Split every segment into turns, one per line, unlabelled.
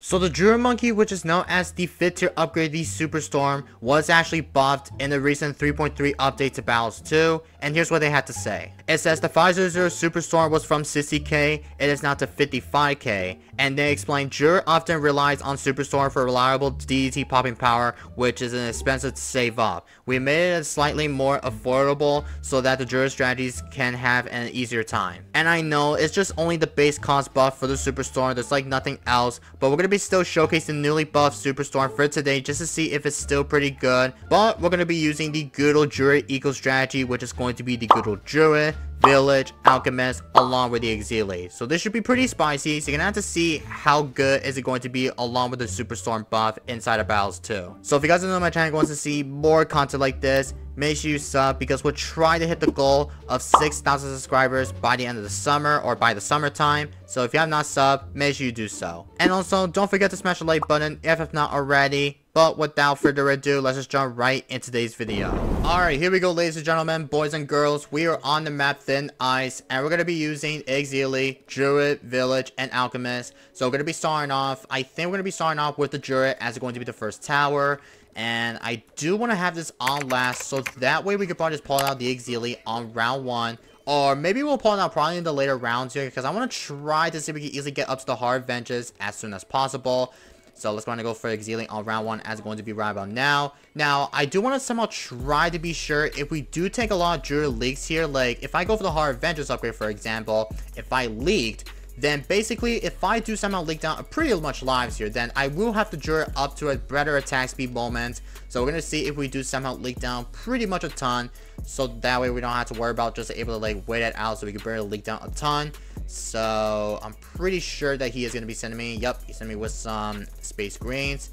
So the Druid Monkey, which is known as the 5th tier upgrade, the Superstorm, was actually buffed in the recent 3.3 update to Battles 2, and here's what they had to say. It says the 500 Superstorm was from 60k, it is now to 55k, and they explain Druid often relies on Superstorm for reliable DDT popping power, which is expensive to save up. We made it slightly more affordable so that the Druid strategies can have an easier time. And I know it's just only the base cost buff for the Superstorm, there's like nothing else, but we're gonna be still showcasing the newly buffed Superstorm for today just to see if it's still pretty good. But we're gonna be using the good old Druid eco strategy, which is going to be the good old Druid, Village, Alchemist, along with the Auxiliary. So this should be pretty spicy, so you're gonna have to see how good is it going to be along with the Superstorm buff inside of Battles 2. So if you guys don't know my channel and wants to see more content like this, make sure you sub, because we're trying to hit the goal of 6,000 subscribers by the end of the summer or by the summertime. So if you have not subbed, make sure you do so. And also, don't forget to smash the like button if not already. But without further ado, let's just jump right into today's video. Alright, here we go, ladies and gentlemen, boys and girls. We are on the map Thin Ice, and we're going to be using Auxiliary, Druid, Village, and Alchemist. So we're going to be starting off, I think we're going to be starting off with the Druid as it's going to be the first tower. And I do want to have this on last, so that way we could probably just pull out the Auxiliary on round 1. Or maybe we'll pull it out probably in the later rounds here, because I want to try to see if we can easily get up to the hard benches as soon as possible. So let's go for Auxiliary on round 1 as it's going to be right about now. Now, I do want to somehow try to be sure if we do take a lot of Druid leaks here, like if I go for the hard Vengeance upgrade, for example, if I leaked, then basically if I do somehow leak down pretty much lives here, then I will have to Druid up to a better attack speed moment. So we're going to see if we do somehow leak down pretty much a ton, so that way we don't have to worry about just able to like wait it out so we can barely leak down a ton. So I'm pretty sure that he is going to be sending me, yep, he's sending me with some space greens.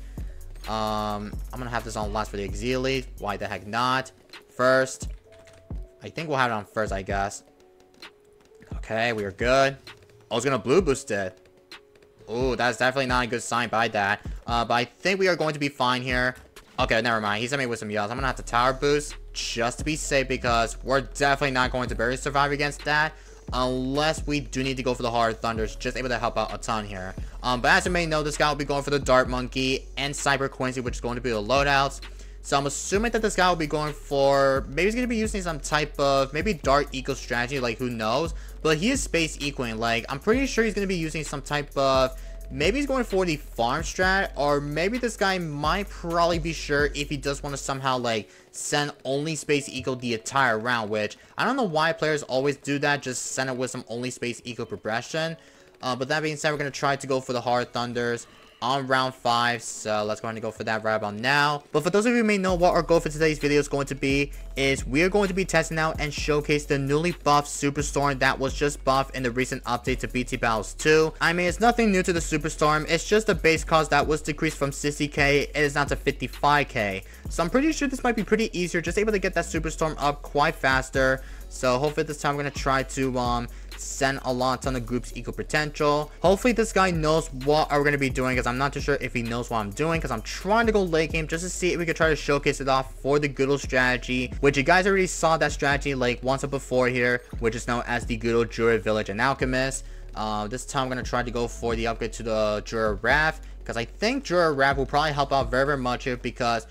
I'm going to have this on last for the Auxiliary. Why the heck not? First, I think we'll have it on first, I guess. Okay, we are good. I was going to blue boost it. Oh, that's definitely not a good sign by that. But I think we are going to be fine here. Okay, never mind. He sent me with some yells. I'm going to have to tower boost just to be safe, because we're definitely not going to barely survive against that. Unless we do need to go for the hard thunders, just able to help out a ton here. But as you may know, this guy will be going for the Dart Monkey and Cyber Quincy, which is going to be the loadouts. So I'm assuming that this guy will be going for, maybe he's going to be using some type of, maybe Dart Eco strategy, like who knows. But he is space ecoing, like I'm pretty sure he's going to be using some type of, maybe he's going for the farm strat, or maybe this guy might probably be sure if he does want to somehow like send only space eco the entire round, which I don't know why players always do that, just send it with some only space eco progression. But that being said, we're going to try to go for the hard thunders on round 5, so let's go ahead and go for that right about now. But for those of you who may know what our goal for today's video is going to be, is we are going to be testing out and showcase the newly buffed Superstorm that was just buffed in the recent update to BT Battles 2. I mean, it's nothing new to the Superstorm, it's just the base cost that was decreased from 60k, it is now to 55k. So I'm pretty sure this might be pretty easier, just able to get that Superstorm up quite faster. So hopefully this time we're going to try to send a ton of groups eco potential. Hopefully this guy knows what we're going to be doing, because I'm not too sure if he knows what I'm doing, because I'm trying to go late game just to see if we could try to showcase it off for the good old strategy, which you guys already saw that strategy like once before here, which is known as the good old Druid, Village, and Alchemist. This time I'm going to try to go for the upgrade to the Druid Raft, because I think Druid Raft will probably help out very much here, because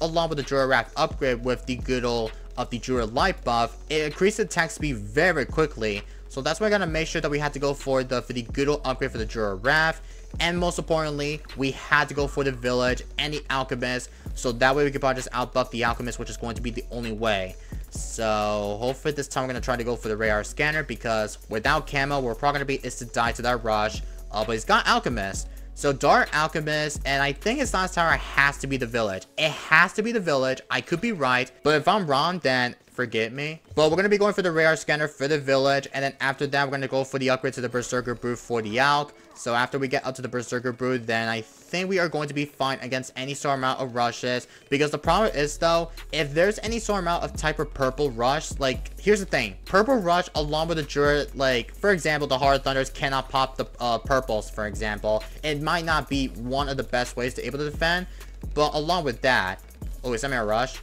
along with the Druid Raft upgrade with the good old of the Druid Light buff, it increases attack speed very quickly. So that's why I gotta make sure that we had to go for the good old upgrade for the Druid Raft. And most importantly, we had to go for the Village and the Alchemist, so that way we could probably just outbuff the Alchemist, which is going to be the only way. So hopefully this time we're gonna try to go for the radar scanner, because without camo we're probably gonna be instant die to that rush. But he's got Alchemist, so Dart, Alchemist, and I think his last tower has to be the Village. It has to be the Village. I could be right, but if I'm wrong, then forgive me. But we're going to be going for the radar scanner for the Village, and then after that we're going to go for the upgrade to the Berserker Brew for the Alk. So after we get up to the Berserker Brew, then I think we are going to be fine against any sort amount of rushes, because the problem is though, if there's any sort amount of type of purple rush, like here's the thing, purple rush along with the Druid, like for example the hard thunders cannot pop the purples, for example. It might not be one of the best ways to able to defend, but along with that, oh, is that a rush?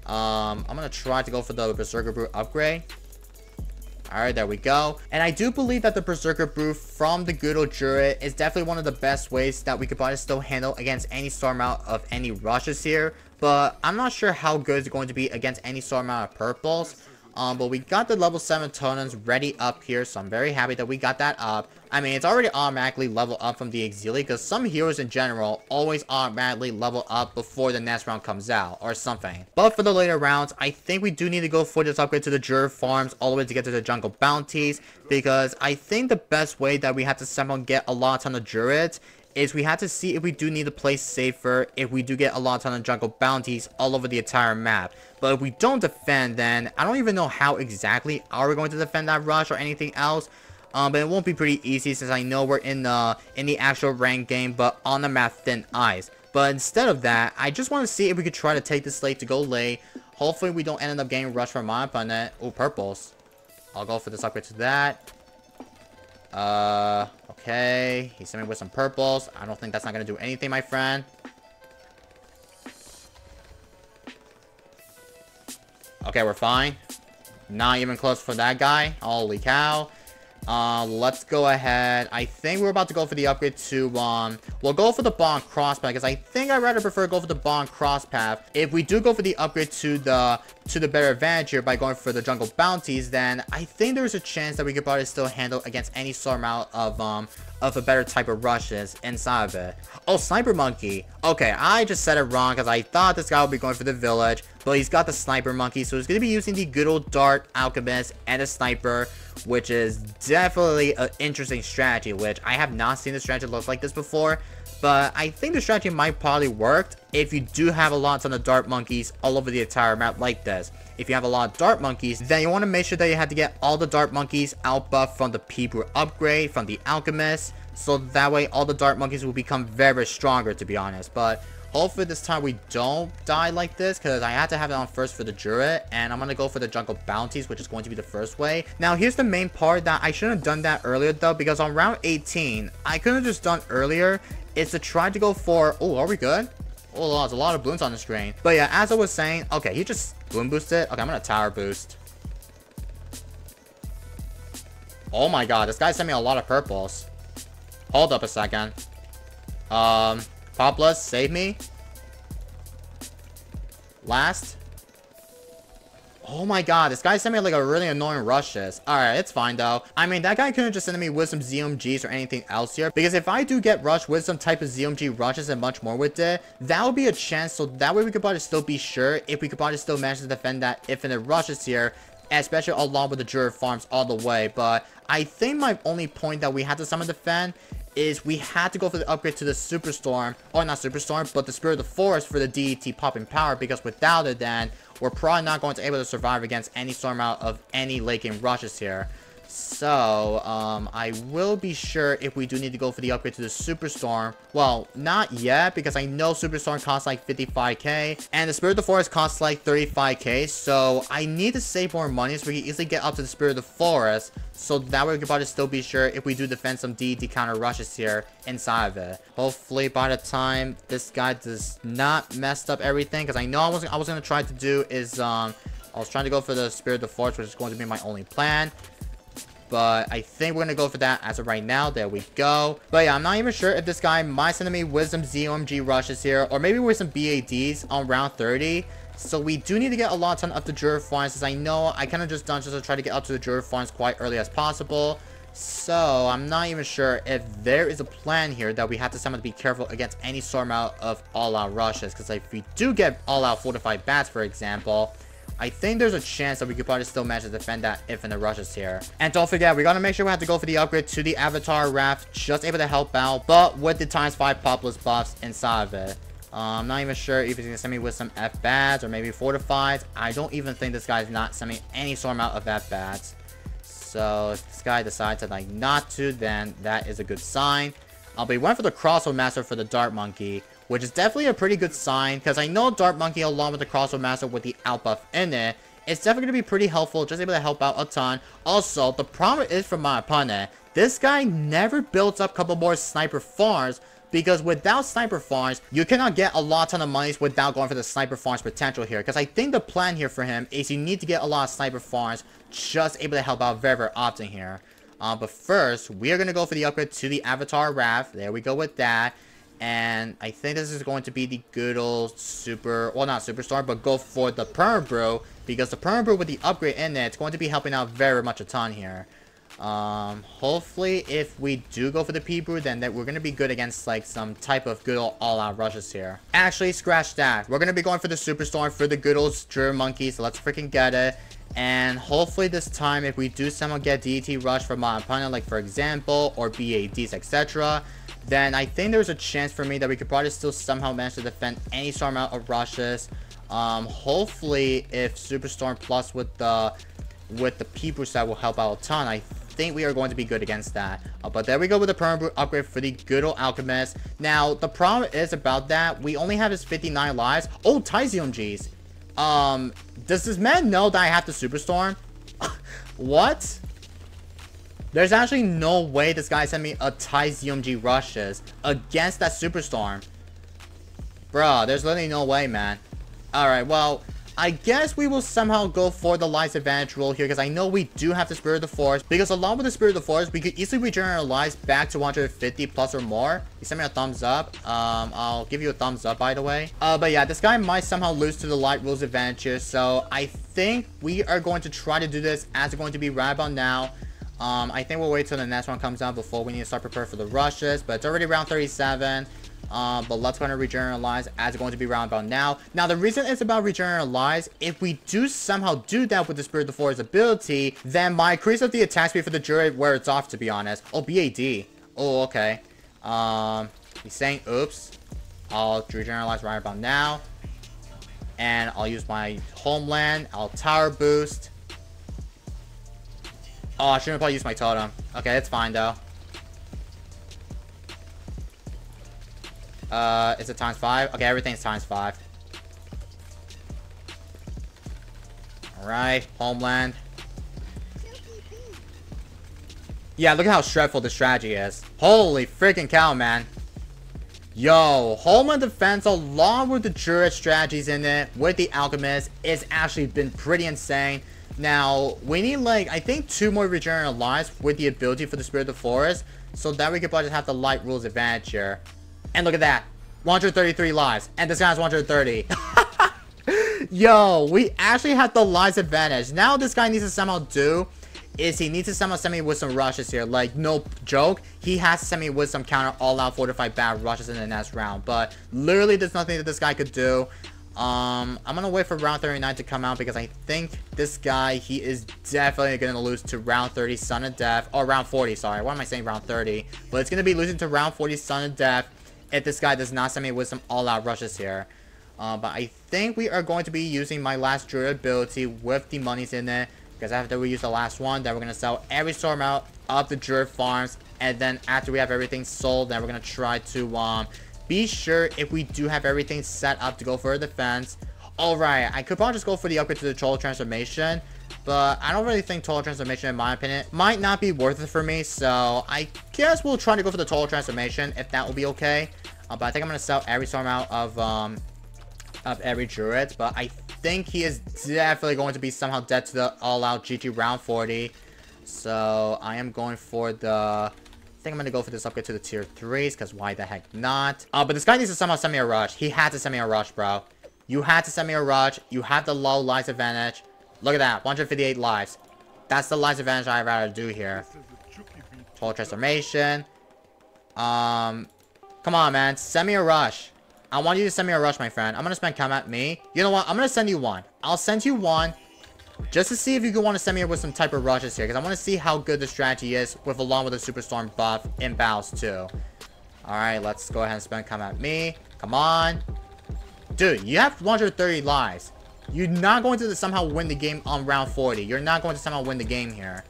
I'm gonna try to go for the Berserker Brew upgrade. Alright, there we go. And I do believe that the Berserker Brew from the good old Druid is definitely one of the best ways that we could probably still handle against any sort amount of any rushes here. But I'm not sure how good it's going to be against any sort amount of purples. But we got the level 7 totems ready up here, so I'm very happy that we got that up. I mean, it's already automatically leveled up from the Exili, because some heroes in general always automatically level up before the next round comes out, or something. But for the later rounds, I think we do need to go for this upgrade to the Druid farms all the way to get to the jungle bounties, because I think the best way that we have to somehow get a lot ton of Druids is we have to see if we do need to play safer if we do get a lot ton of jungle bounties all over the entire map. But if we don't defend, then I don't even know how exactly are we going to defend that rush or anything else. But it won't be pretty easy since I know we're in the actual ranked game, but on the map Thin Ice. But instead of that, I just want to see if we could try to take this late to go late. Hopefully we don't end up getting rushed from my opponent. Oh, purples. I'll go for this upgrade to that. Okay. He's sending me with some purples. I don't think that's not going to do anything, my friend. Okay, we're fine. Not even close for that guy. Holy cow. Let's go ahead. I think we're about to go for the upgrade to, we'll go for the Bond Cross Path, because I think I'd rather prefer go for the Bond Cross Path. If we do go for the upgrade to the better advantage here by going for the jungle bounties, then I think there's a chance that we could probably still handle against any sort amount of a better type of rushes inside of it. Oh, Sniper Monkey. Okay, I just said it wrong because I thought this guy would be going for the village, but he's got the Sniper Monkey, so he's going to be using the good old Dart, Alchemist, and a Sniper, which is definitely an interesting strategy, which I have not seen the strategy look like this before. But I think the strategy might probably work if you do have a lot of Dart Monkeys all over the entire map like this. If you have a lot of Dart Monkeys, then you want to make sure that you have to get all the Dart Monkeys out buff from the P-Brew upgrade, from the Alchemist, so that way all the Dart Monkeys will become very stronger, to be honest. But hopefully this time we don't die like this, because I had to have it on first for the Druid, and I'm going to go for the jungle bounties, which is going to be the first way. Now here's the main part that I shouldn't have done that earlier though, because on round 18, I could have just done earlier, is to try to go for, oh, are we good? Oh, there's a lot of Bloons on the screen. But yeah, as I was saying, okay, he just Bloon boosted. Okay, I'm going to tower boost. Oh my god, this guy sent me a lot of purples. Hold up a second. Populus, save me. Last. Oh my god, this guy sent me like a really annoying rushes. Alright, it's fine though. I mean, that guy couldn't just send me Wisdom ZMGs or anything else here, because if I do get rushed with some type of ZMG rushes and much more with it, that would be a chance, so that way we could probably still be sure if we could probably still manage to defend that infinite rushes here, especially along with the Druid farms all the way. But I think my only point that we had to somehow defend is we had to go for the upgrade to the Superstorm, or not Superstorm, but the Spirit of the Forest for the DET popping power, because without it then, we're probably not going to be able to survive against any storm out of any late game rushes here. So, I will be sure if we do need to go for the upgrade to the Superstorm. Well, not yet, because I know Superstorm costs like 55k, and the Spirit of the Forest costs like 35k, so I need to save more money so we can easily get up to the Spirit of the Forest, so that way we can probably still be sure if we do defend some DD counter rushes here inside of it. Hopefully by the time this guy does not mess up everything, because I know I was going to try to do is, I was trying to go for the Spirit of the Forest, which is going to be my only plan. But I think we're going to go for that as of right now. There we go. But yeah, I'm not even sure if this guy might send me Wisdom ZOMG rushes here, or maybe with some BADs on round 30. So we do need to get a lot ton up to Druid farms, as I know I kind of just done just to try to get up to the Druid farms quite early as possible. So I'm not even sure if there is a plan here that we have to somehow be careful against any sort out of all-out rushes. Because if we do get all-out fortified bats, for example, I think there's a chance that we could probably still manage to defend that infinite rushes here. And don't forget, we gotta make sure we have to go for the upgrade to the Avatar Raft, just able to help out, but with the ×5 Populus buffs inside of it. I'm not even sure if he's gonna send me with some F-Bats or maybe fortified. I don't even think this guy's not sending any sort amount of F-Bats. So if this guy decides to like not to, then that is a good sign. But he went for the Crossbow Master for the Dart Monkey, which is definitely a pretty good sign, because I know Dart Monkey along with the Crossbow Master with the out buff in it, it's definitely going to be pretty helpful, just able to help out a ton. Also, the problem is for my opponent, this guy never builds up a couple more Sniper farms, because without Sniper farms, you cannot get a lot ton of monies without going for the Sniper farms potential here. Because I think the plan here for him is you need to get a lot of Sniper farms just able to help out very, very often here. But first, we are going to go for the upgrade to the Avatar Raft. There we go with that. And I think this is going to be the good old super, well, not superstar, but go for the Perma Brew, because the Perma Brew with the upgrade in it, it's going to be helping out very much a ton here. Hopefully, if we do go for the P-Brew, then we're going to be good against, like, some type of good old all-out rushes here. Actually, scratch that. We're going to be going for the Superstorm for the good old Druid Monkey, so let's freaking get it. And hopefully this time, if we do somehow get DET rush from my opponent, like, for example, or BADs, etc., then I think there's a chance for me that we could probably still somehow manage to defend any sort amount of rushes. Hopefully, if Superstorm plus with the P-Brew set will help out a ton, I think we are going to be good against that. But there we go with the Perma Brew upgrade for the good old Alchemist. Now, the problem is about that, we only have his 59 lives. Oh, Tyzium G's. Does this man know that I have the Superstorm? What? There's actually no way this guy sent me a Tyzium G rushes against that Superstorm. Bruh, there's literally no way, man. Alright, well, I guess we will somehow go for the lives advantage rule here, because I know we do have the Spirit of the Forest. Because along with the Spirit of the Forest, we could easily regenerate our lives back to 150 plus or more. He sent me a thumbs up. I'll give you a thumbs up, by the way. But yeah, this guy might somehow lose to the light rules advantage here. So I think we are going to try to do this as it's going to be right about now. I think we'll wait till the next one comes out before we need to start preparing for the rushes. But it's already round 37. But let's go ahead and regenerate our lives as it's going to be round about now. Now, the reason it's about regenerating our lives, if we do somehow do that with the Spirit of the Forest ability, then my increase of the attack speed for the Druid wears off, to be honest. Oh, BAD. Oh, okay. He's saying oops. I'll regenerate our lives right about now. And I'll use my Homeland. I'll Tower Boost. Oh, I shouldn't probably use my Totem. Okay, it's fine, though. Is it ×5? Okay, everything's ×5. Alright, Homeland. Yeah, look at how stressful the strategy is. Holy freaking cow, man. Yo, Homeland defense along with the Druid strategies in it, with the Alchemist, it's actually been pretty insane. Now, we need, like, I think 2 more regenerative lives with the ability for the Spirit of the Forest, so that we could probably have the light rules advantage here. And look at that. 133 lives. And this guy has 130. Yo, we actually have the lives advantage. Now this guy needs to somehow do is he needs to somehow send me with some rushes here. Like, no joke. He has to send me with some counter all-out fortified bad rushes in the next round. But literally, there's nothing that this guy could do. I'm gonna wait for round 39 to come out, because I think this guy, he is definitely gonna lose to round 30 Son of Death, or round 40, sorry. Why am I saying round 30? But it's gonna be losing to round 40 Son of Death if this guy does not send me with some all-out rushes here. But I think we are going to be using my last Druid ability with the monies in it, because after we use the last one, then we're gonna sell every storm out of the Druid farms, and then after we have everything sold, then we're gonna try to be sure if we do have everything set up to go for a defense. Alright, I could probably just go for the upgrade to the Total Transformation, but I don't really think Total Transformation, in my opinion, might not be worth it for me, so I guess we'll try to go for the Total Transformation, if that will be okay. But I think I'm going to sell every storm out of every Druid, but I think he is definitely going to be somehow dead to the all-out GG round 40, so I am going for the... I think I'm gonna go for this upgrade to the tier 3s, because why the heck not? But this guy needs to somehow send me a rush. He had to send me a rush, bro. You had to send me a rush. You have the low lives advantage. Look at that, 158 lives. That's the lives advantage I'd rather do here. Total Transformation. Come on, man. Send me a rush. I want you to send me a rush, my friend. I'm gonna spend come at me. You know what? I'm gonna send you one. I'll send you one. Just to see if you want to send me with some type of rushes here. Because I want to see how good the strategy is along with the Superstorm buff in battles too. Alright, let's go ahead and spend come at me. Come on. Dude, you have 130 lives. You're not going to somehow win the game on round 40. You're not going to somehow win the game here.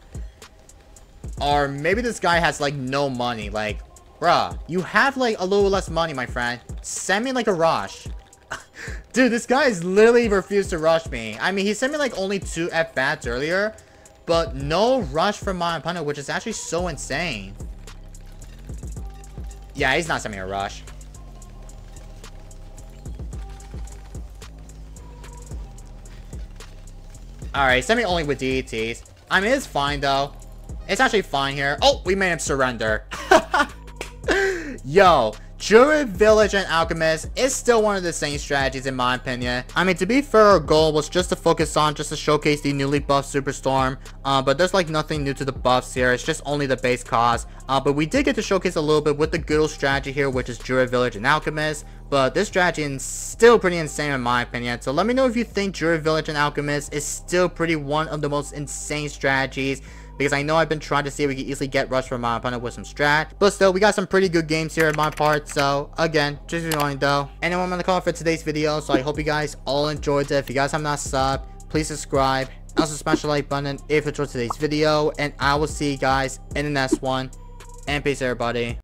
Or maybe this guy has like no money. Like, bruh, you have like a little less money, my friend. Send me like a rush. Dude, this guy has literally refused to rush me. I mean, he sent me like only 2 F-bats earlier, but no rush from my opponent, which is actually so insane. Yeah, he's not sending me a rush. Alright, send me only with DETs. I mean, it's fine, though. It's actually fine here. Oh, we made him surrender. Yo, Druid, Village, and Alchemist is still one of the same strategies in my opinion. I mean, to be fair, our goal was just to focus on, just to showcase the newly buffed Superstorm. But there's like nothing new to the buffs here. It's just only the base cost. But we did get to showcase a little bit with the good old strategy here, which is Druid, Village, and Alchemist. But this strategy is still pretty insane in my opinion. So let me know if you think Druid, Village, and Alchemist is still pretty one of the most insane strategies. Because I know I've been trying to see if we can easily get rush from my opponent with some strat. But still, we got some pretty good games here in my part. So, again, just annoying though. Anyway, I'm on the call for today's video. So I hope you guys all enjoyed it. If you guys have not subbed, please subscribe. Also smash the like button if you enjoyed today's video. And I will see you guys in the next one. And peace everybody.